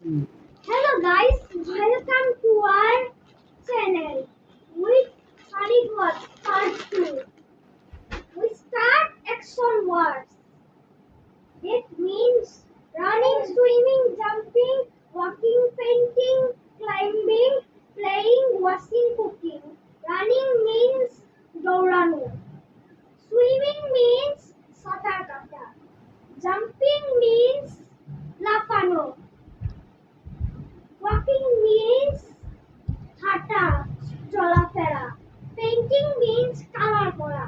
Hello guys, welcome to our channel with Solid Words Part 2. We start action words. That means running, swimming, jumping, walking, painting, climbing, playing, washing, cooking. Running means দৌড়ানো. Swimming means সাঁতার কাটা. Jumping means লাফানো. Walking means হাঁটা, চলাফেরা. Painting means colour করা.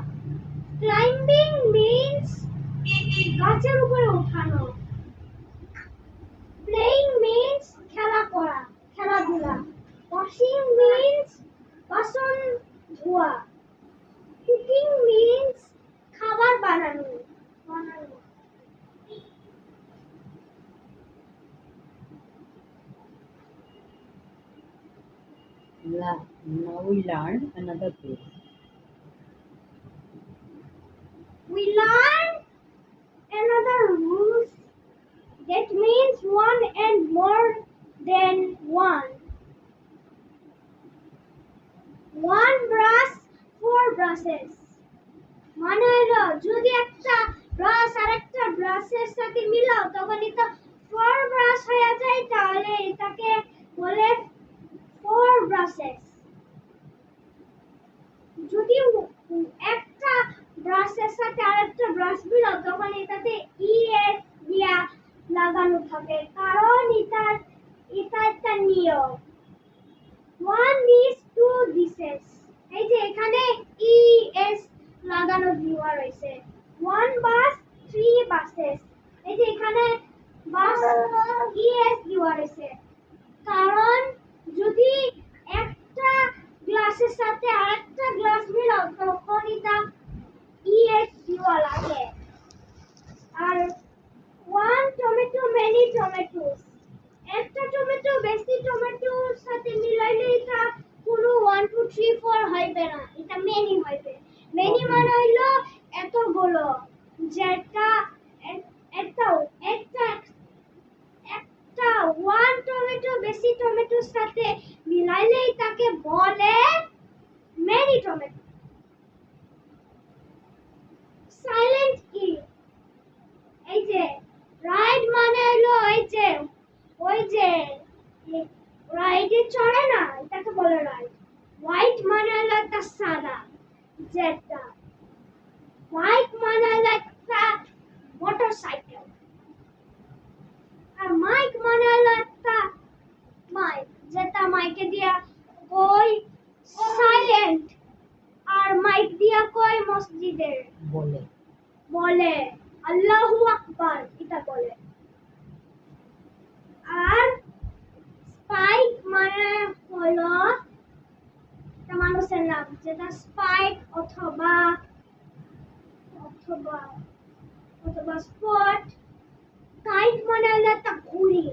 Climbing means গাছের উপরে ওঠানো. Playing means খেলা করা, খেলাধুলা. Washing means বাসন ধোয়া. Cooking means খাবার বানানো. Now we learn another phrase. We learn another rules. That means one and more than one. One brush, four brushes. মানে হলো যদি একটা ব্রাশ আর একটা ব্রাশের সাথে মিলাও তখন এটা four ব্রাশ হয়ে যায়, তাহলে এটাকে বলে four brushes. যদি একটা ব্রাশের সাথে আরেকটা ব্রাশ মিলাও তখন এটাতে es দিয়া লাগানো থাকে, কারণ এটা একটা নিয়ম. One is two dishes. এই যে এখানে es লাগানো দেওয়া রয়েছে. One bus, three buses. এই যে এখানে বাস es দেওয়া রয়েছে, কারণ যদি একটা গ্লাসের সাথে আরেকটা গ্লাস মিলাও তখন এটা es দেওয়া লাগে. আর one tomato, many tomatoes. একটা টমেটো বেশি টমেটোর সাথে মিলাইলে এটা কোনো 1 2 3 4 হইবে না, এটা মেনি হইবে. মেনি মানে হইলো এতগুলো, যেটা একটা ওয়ান টমেটো বেশি টমেটোর সাথে মিলাইলে এটাকে বলে মেনি টমেটো. সাইলেন্ট কি? এই যে রাইড মানে হলো ওই যে রাইডে চড়ে না, এটাকে বলে রাইড. হোয়াইট মানে হলো একটা সাদা, যেটা বাইক মানে হলো একটা মোটরসাইকেল. আর মাইক মানে হলো একটা মাইক, যেটা মাইকে দিয়া কই সাইলেন্ট, আর মাইক দিয়া কই মসজিদে বলে আল্লাহু আকবার, এটা বলে. আর স্পাইক মানে হলো একটা মানুষের নাম, যেটা স্পাইক অথবা স্পট. কাইট মানে হলো একটা ঘুড়ি,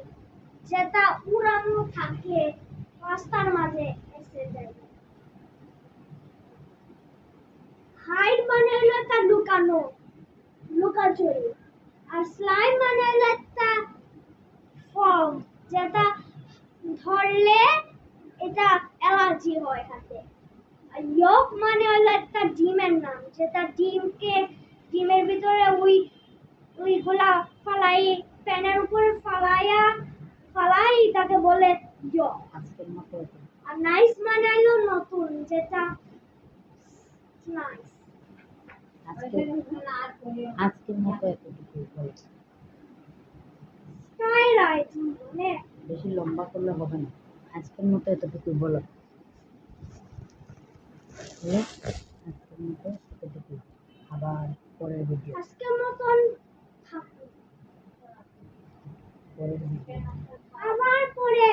যেটা উড়ানো থাকে রাস্তার মাঝে এসে যায়. হাইড মানে হলো একটা লুকাচুরি. আর স্লাইম মানে হলো একটা ফর্ম, যেটা ধরলে এটা অ্যালার্জি হয় হাতে. আর ইয়ক মানে হলো একটা ডিমের নাম, যেটা ডিমের ভিতরে ওইগুলা ফালাই প্যানের উপরে ফালাই তাকে বলে ইয়ক. আর নাইস মানে হলো নতুন, যেটা নাইস. আজকের মতো এতটুকু বলো। স্কাই রাইড মানে বেশি লম্বা করলে হবে না, আজকের মতো এতটুকু বলো. আজকের মতো এতটুকু, আবার পরের ভিডিও. আজকের মতন থাকুন, পরের ভিডিও আবার পরে